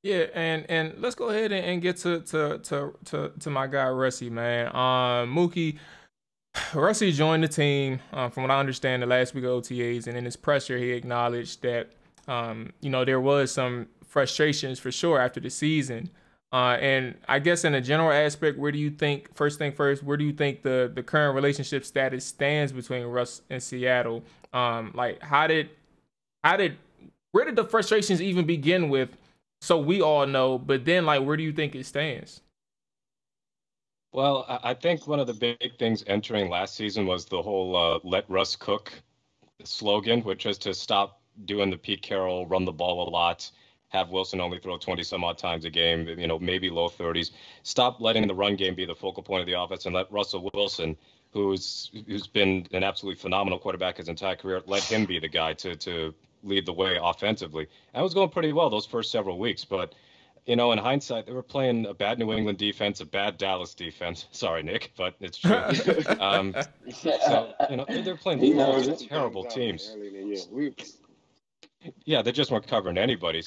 Yeah, and let's go ahead and get to my guy Russie, man. Mookie Russie joined the team. From what I understand, the last week of OTAs, and in his presser, he acknowledged that there was some frustrations for sure after the season. And I guess in a general aspect, where do you think, first thing first, where do you think the current relationship status stands between Russ and Seattle? Like how did where did the frustrations even begin with? So we all know, but then like where do you think it stands? Well, I think one of the big things entering last season was the whole "Let Russ cook" slogan, which was to stop doing the Pete Carroll run the ball a lot, have Wilson only throw 20 some odd times a game, maybe low 30s. Stop letting the run game be the focal point of the offense and let Russell Wilson, who's been an absolutely phenomenal quarterback his entire career, let him be the guy to lead the way offensively. And it was going pretty well those first several weeks, but in hindsight, they were playing a bad New England defense, a bad Dallas defense. Sorry, Nick, but it's true. Um, so, they're playing He four knows just it. terrible teams. Early in the year. We, Yeah, they just weren't covering anybody.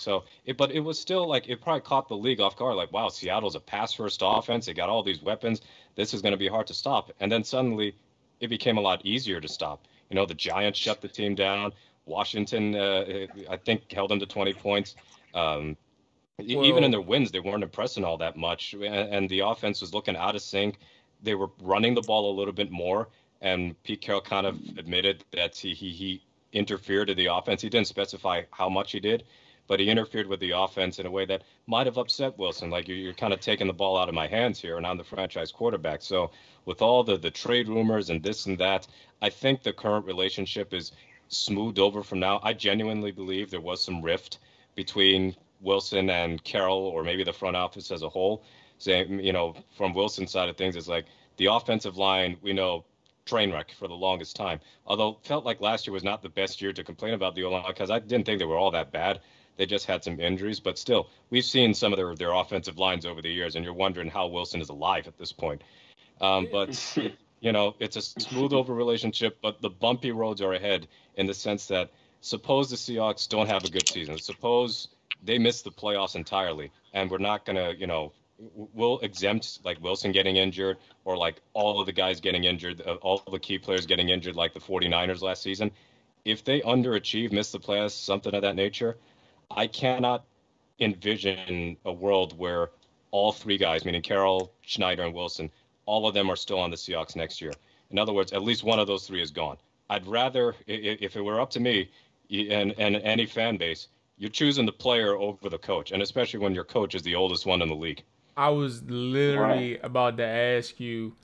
But it was still like it probably caught the league off guard. Like, wow, Seattle's a pass first offense. They got all these weapons. This is going to be hard to stop. And then suddenly, it became a lot easier to stop. The Giants shut the team down. Washington, I think, held them to 20 points. Um, Even in Well, their wins, they weren't impressing all that much, and the offense was looking out of sync. They were running the ball a little bit more, and Pete Carroll kind of admitted that he interfered in the offense. He didn't specify how much he did, but he interfered with the offense in a way that might have upset Wilson. Like you're kind of taking the ball out of my hands here, and I'm the franchise quarterback. So with all the trade rumors and this and that, I think the current relationship is smoothed over from now. I genuinely believe there was some rift between Wilson and Carroll, or maybe the front office as a whole. Saying, from Wilson's side of things, it's like the offensive line, we know, train wreck for the longest time. Although felt like last year was not the best year to complain about the O-line because I didn't think they were all that bad. They just had some injuries, but still, we've seen some of their offensive lines over the years, and you're wondering how Wilson is alive at this point. But it's a smooth over relationship, but the bumpy roads are ahead in the sense that suppose the Seahawks don't have a good season, suppose they miss the playoffs entirely, and we're not gonna, we'll exempt like Wilson getting injured or like all of the guys getting injured, all the key players getting injured, like the 49ers last season. If they underachieve, miss the playoffs, something of that nature, I cannot envision a world where all three guys, meaning Carroll, Schneider, and Wilson, all of them are still on the Seahawks next year. In other words, at least one of those three is gone. I'd rather, if it were up to me and any fan base, you're choosing the player over the coach, and especially when your coach is the oldest one in the league. I was right. literally about to ask you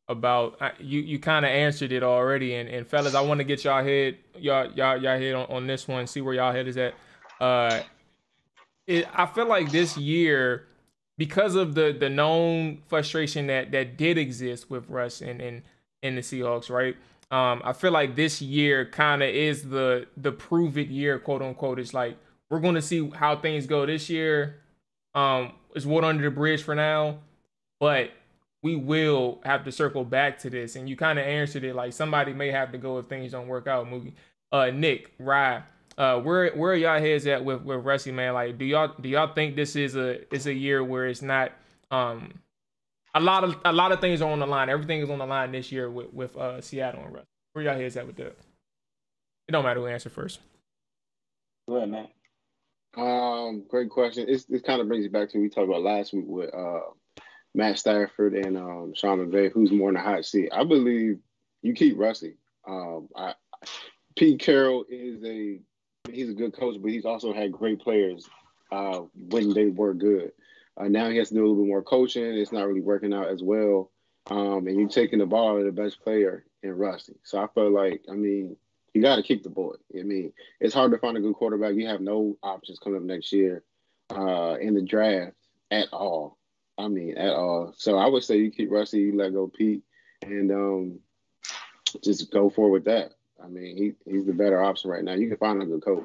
about you kind of answered it already, and fellas, I want to get y'all head on this one, see where y'all head is at. Uh, I feel like this year, because of the known frustration that did exist with Russ and the Seahawks, right? I feel like this year kind of is the prove it year, quote unquote. It's like we're going to see how things go this year. It's water under the bridge for now, but we will have to circle back to this. And you kind of answered it like somebody may have to go if things don't work out. Mookie, Nick, Rye, where are y'all heads at with Rusty, man? Like, do y'all think this is a year where it's not um a lot of things are on the line. Everything is on the line this year with Seattle and Russ. Where y'all heads at with that? It don't matter who answer first. Go ahead, man. Great question. It kind of brings you back to what we talked about last week with Matt Stafford and Sean McVay, who's more in the hot seat. I believe you keep Rusty. Pete Carroll he's a good coach, but he's also had great players when they were good. Now he has to do a little bit more coaching. It's not really working out as well. And you're taking the ball to the best player in Rusty. So I feel like, I mean, you got to keep the boy. I mean, it's hard to find a good quarterback. You have no options coming up next year in the draft at all. I mean, at all. So I would say you keep Rusty, you let go Pete, and just go forward with that. I mean, he's the better option right now. You can find a good coach,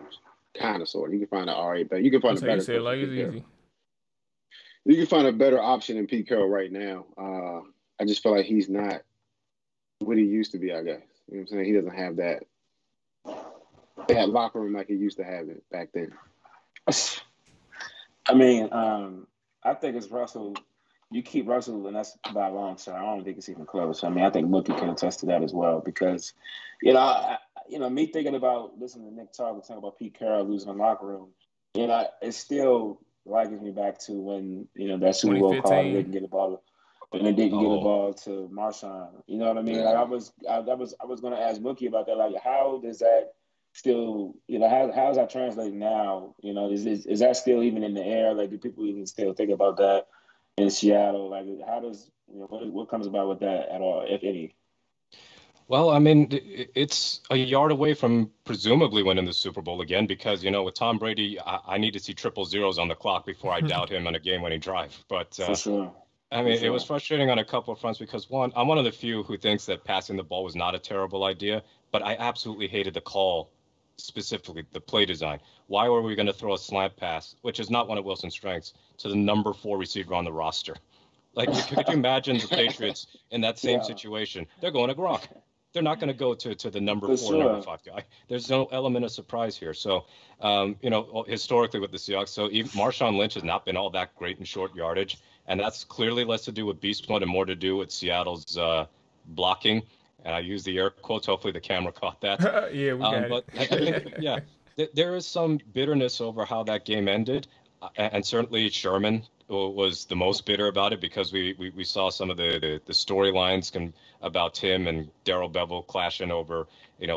kind of sort. Of. You can find an RA, but you can find That's a how you better say it. coach than Like it's Pete Carroll. easy. You can find a better option than Pete Carroll right now. I just feel like he's not what he used to be. I guess you know what I'm saying. He doesn't have that locker room like he used to have it back then. I mean, I think it's Russell. You keep Russell, and that's by a long shot. I don't think it's even close. I mean, I think Mookie can attest to that as well because, me thinking about listening to Nick talk and talking about Pete Carroll losing the locker room, it still likens me back to when that Super Bowl call and they didn't get the ball, and they didn't get the ball to Marshawn. You know what I mean? Yeah. Like I was going to ask Mookie about that. Like, how does that still, how's that translating now? Is that still even in the air? Like, do people even still think about that in Seattle? Like, how does what comes about with that at all, if any? Well, I mean, it's a yard away from presumably winning the Super Bowl again because, with Tom Brady, I need to see triple zeros on the clock before I doubt him on a game-winning drive. But For sure. I mean, it was frustrating on a couple of fronts because, one, I'm one of the few who thinks that passing the ball was not a terrible idea, but I absolutely hated the call, specifically the play design. Why were we going to throw a slant pass, which is not one of Wilson's strengths, to the number 4 receiver on the roster? Like, could you imagine the Patriots in that same situation? They're going to Gronk. They're not going to go to the number 4, number 5 guy. There's no element of surprise here. So, historically with the Seahawks, so even Marshawn Lynch has not been all that great in short yardage, and that's clearly less to do with beast mode and more to do with Seattle's blocking. And I use the air quotes. Hopefully the camera caught that. Yeah, we got it. But I think, there is some bitterness over how that game ended, and certainly Sherman was the most bitter about it because we saw some of the storylines about him and Darrell Bevel clashing over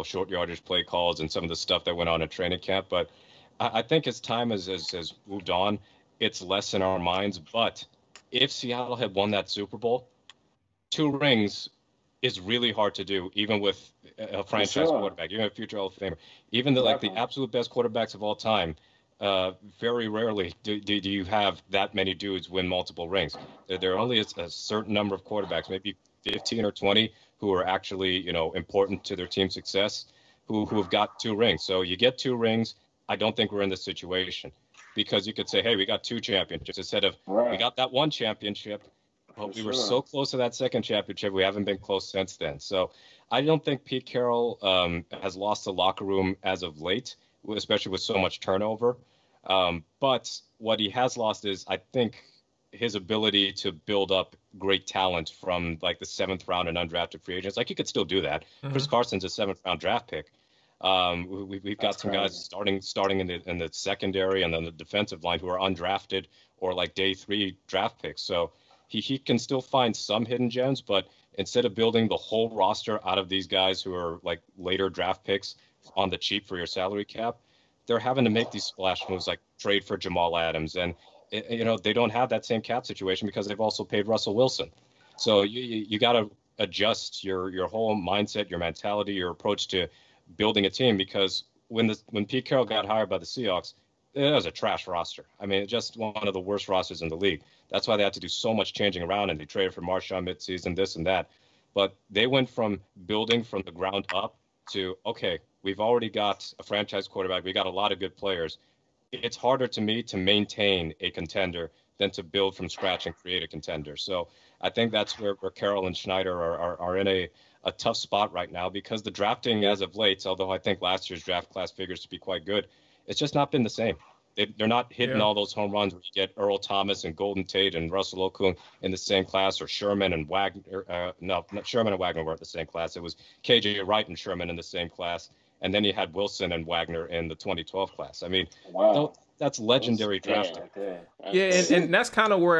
short yardage play calls and some of the stuff that went on at training camp. But I think as time has moved on, it's less in our minds. But if Seattle had won that Super Bowl, 2 rings is really hard to do, even with a franchise quarterback, even a future Hall of Famer, even the absolute best quarterbacks of all time. Very rarely do you have that many dudes win multiple rings. There are only a certain number of quarterbacks, maybe 15 or 20, who are actually important to their team's success, who have got 2 rings. So you get 2 rings. I don't think we're in this situation because you could say, hey, we got 2 championships instead of we got that 1 championship, but we were so close to that 2nd championship. We haven't been close since then. So I don't think Pete Carroll has lost the locker room as of late, especially with so much turnover. But what he has lost is, I think, his ability to build up great talent from like the 7th round and undrafted free agents. Like, he could still do that. Mm-hmm. Chris Carson's a 7th round draft pick. We've got some guys starting in the secondary and then the defensive line who are undrafted or like day 3 draft picks. So he can still find some hidden gems, but instead of building the whole roster out of these guys who are like later draft picks on the cheap for your salary cap, they're having to make these splash moves like trade for Jamal Adams. And, they don't have that same cap situation because they've also paid Russell Wilson. So you got to adjust your whole mindset, your mentality, your approach to building a team, because when Pete Carroll got hired by the Seahawks, it was a trash roster. I mean, just one of the worst rosters in the league. That's why they had to do so much changing around, and they traded for Marshawn midseason, this and that. But they went from building from the ground up to, okay, we've already got a franchise quarterback. We got a lot of good players. It's harder to me to maintain a contender than to build from scratch and create a contender. So I think that's where Carroll and Schneider are in a tough spot right now, because the drafting as of late, although I think last year's draft class figures to be quite good, it's just not been the same. They're not hitting all those home runs where you get Earl Thomas and Golden Tate and Russell Okung in the same class, or Sherman and Wagner. No, not Sherman and Wagner weren't the same class. It was KJ Wright and Sherman in the same class. And then you had Wilson and Wagner in the 2012 class. I mean, that's legendary drafting. Yeah, and that's kind of where